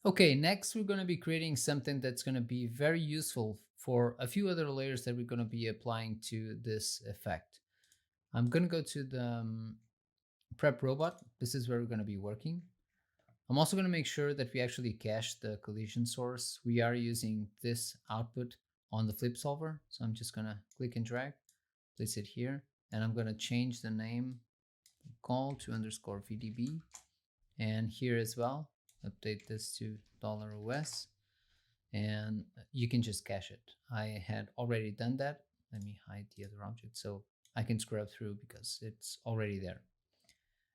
Okay, next we're going to be creating something that's going to be very useful for a few other layers that we're going to be applying to this effect. I'm going to go to the prep robot. This is where we're going to be working. I'm also going to make sure that we actually cache the collision source. We are using this output on the flip solver. So I'm just going to click and drag, place it here, and I'm going to change the name call to underscore VDB. And here as well, update this to $OS, and you can just cache it. I had already done that. Let me hide the other object so I can scrub through because it's already there.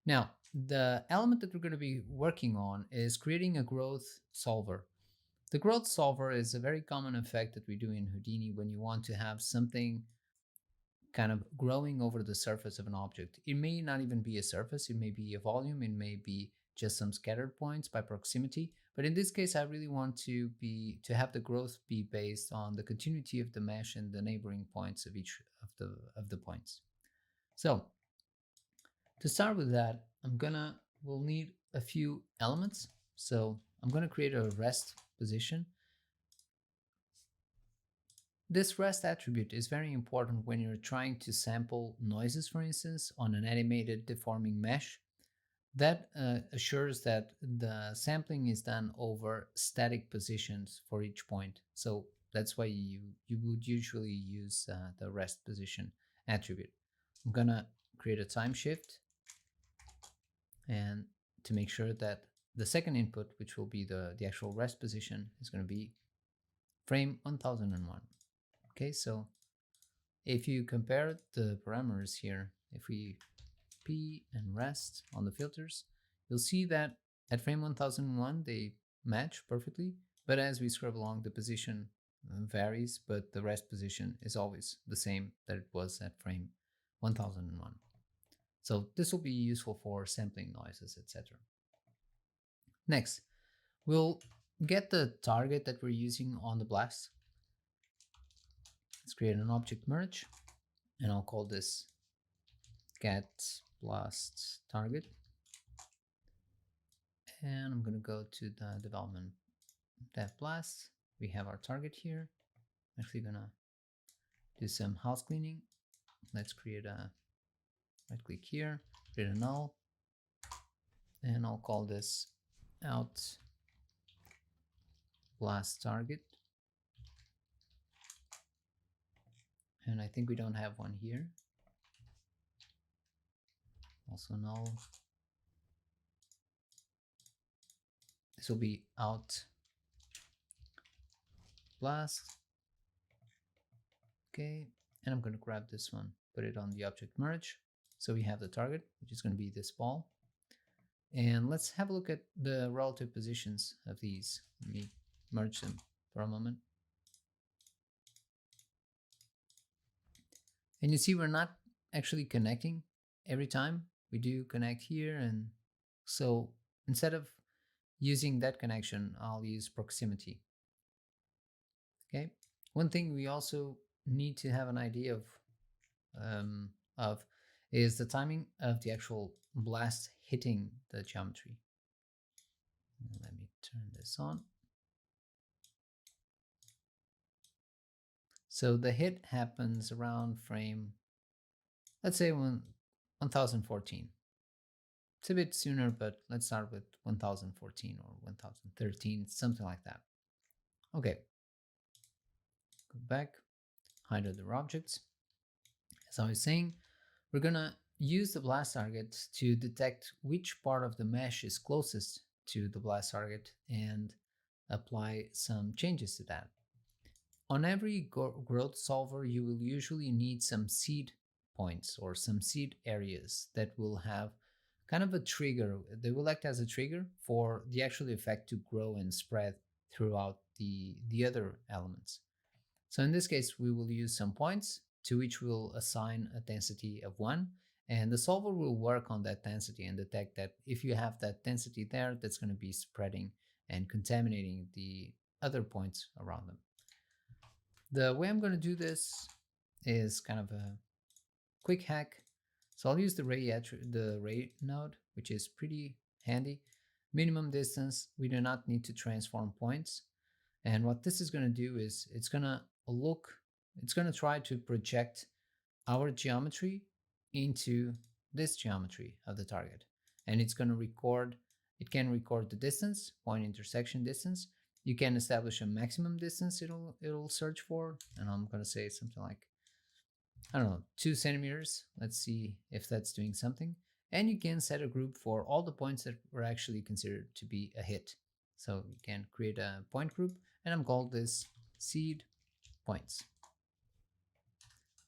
Now, the element that we're going to be working on is creating a growth solver. The growth solver is a very common effect that we do in Houdini when you want to have something kind of growing over the surface of an object. It may not even be a surface, it may be a volume, it may be just some scattered points by proximity. But in this case, I really want to have the growth be based on the continuity of the mesh and the neighboring points of each of the points. So to start with that, we'll need a few elements. So I'm gonna create a rest position. This rest attribute is very important when you're trying to sample noises, for instance, on an animated deforming mesh. That assures that the sampling is done over static positions for each point. So that's why you would usually use the rest position attribute. I'm gonna create a time shift, and to make sure that the second input, which will be the actual rest position, is going to be frame 1001. Okay, so if you compare the parameters here, if we P and rest on the filters, you'll see that at frame 1001 they match perfectly, but as we scrub along the position varies, but the rest position is always the same that it was at frame 1001. So this will be useful for sampling noises, etc. Next, we'll get the target that we're using on the blast. Let's create an object merge, and I'll call this get blast target. And I'm going to go to the development dev blast. We have our target here. I'm actually going to do some house cleaning. Let's create a right click here, create a null, and I'll call this out blast target. And I think we don't have one here. Also null. This will be out blast. Okay, and I'm going to grab this one, put it on the object merge. So we have the target, which is going to be this ball. And let's have a look at the relative positions of these. Let me merge them for a moment. And you see we're not actually connecting every time. We do connect here, and so instead of using that connection, I'll use proximity. Okay. One thing we also need to have an idea of is the timing of the actual blast hitting the geometry. Let me turn this on. So the hit happens around frame, let's say 1014. It's a bit sooner, but let's start with 1014 or 1013, something like that. Okay. Go back, hide other objects. As I was saying, we're gonna use the blast target to detect which part of the mesh is closest to the blast target and apply some changes to that. On every growth solver, you will usually need some seed points or some seed areas that will have kind of a trigger. They will act as a trigger for the actual effect to grow and spread throughout the other elements. So in this case, we will use some points to which we'll assign a density of 1, and the solver will work on that density and detect that if you have that density there, that's going to be spreading and contaminating the other points around them. The way I'm going to do this is kind of a quick hack. So I'll use the ray node, which is pretty handy. minimum distance. We do not need to transform points. And what this is going to do is it's going to try to project our geometry into this geometry of the target. And it can record the distance, point intersection distance. You can establish a maximum distance it'll search for. And I'm going to say something like, I don't know, 2 centimeters. Let's see if that's doing something. And you can set a group for all the points that were actually considered to be a hit. So you can create a point group, and I'm called this seed points.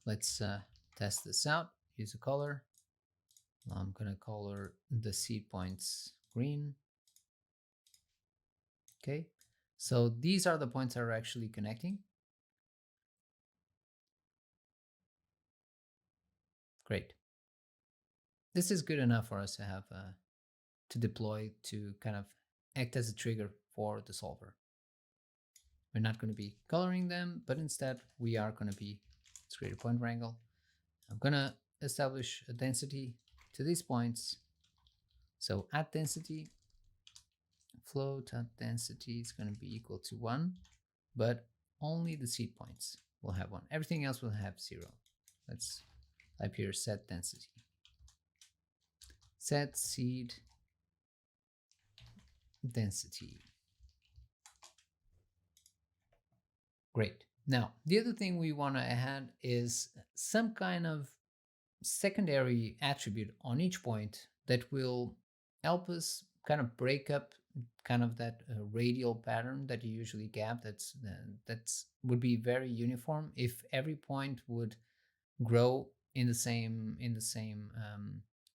Let's test this out. Use a color. I'm gonna color the seed points green. Okay, so these are the points that are actually connecting. Great. This is good enough for us to have to deploy to kind of act as a trigger for the solver. We're not going to be coloring them, but instead we are going to be, let's create a point wrangle. I'm going to establish a density to these points. So at density, float at density is going to be equal to 1, but only the seed points will have 1. Everything else will have 0. Let's type here set density. Set seed density. Great. Now, the other thing we want to add is some kind of secondary attribute on each point that will help us kind of break up kind of that radial pattern that you usually get. That's would be very uniform if every point would grow in the same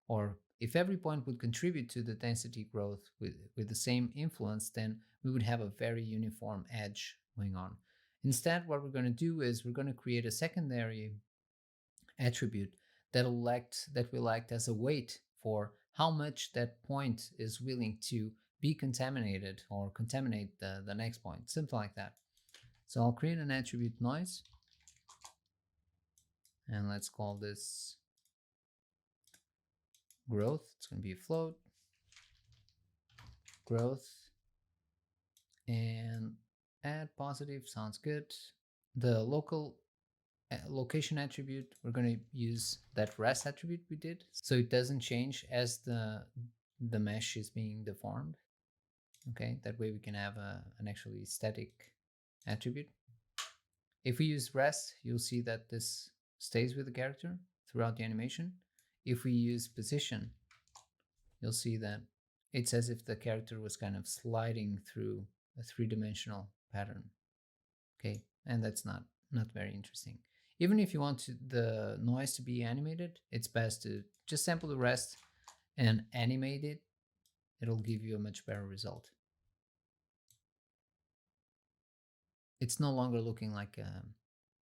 or if every point would contribute to the density growth with the same influence, then we would have a very uniform edge going on. Instead, what we're going to do is we're going to create a secondary attribute that will act as a weight for how much that point is willing to be contaminated or contaminate the next point, something like that. So I'll create an attribute noise, and let's call this growth. It's going to be a float growth, and add positive sounds good. The location attribute, we're going to use that rest attribute we did, so it doesn't change as the mesh is being deformed. Okay, that way we can have an actually static attribute. If we use rest, you'll see that this stays with the character throughout the animation. If we use position, you'll see that it's as if the character was kind of sliding through a three-dimensional pattern. Okay, and that's not very interesting. Even if you want the noise to be animated, it's best to just sample the rest and animate it. It'll give you a much better result. It's no longer looking like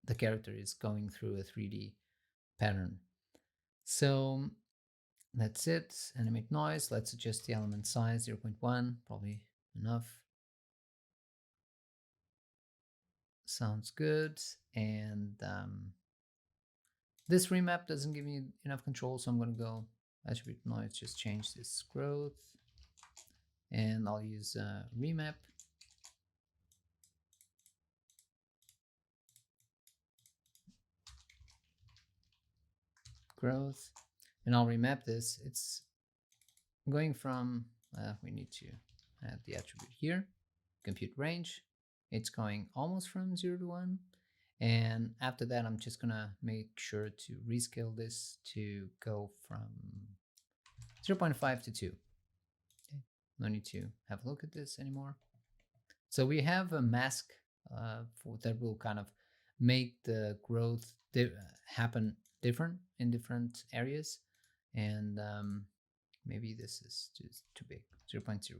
the character is going through a 3D pattern. So that's it. Animate noise. Let's adjust the element size 0.1, probably enough. Sounds good. And this remap doesn't give me enough control, so I'm going to go attribute noise, just change this growth, and I'll use remap. Growth, and I'll remap this. It's going from, we need to add the attribute here, compute range. It's going almost from 0 to 1. And after that, I'm just gonna make sure to rescale this to go from 0.5 to 2. Okay. No need to have a look at this anymore. So we have a mask that will kind of make the growth happen different in different areas. And maybe this is just too big, 0.08.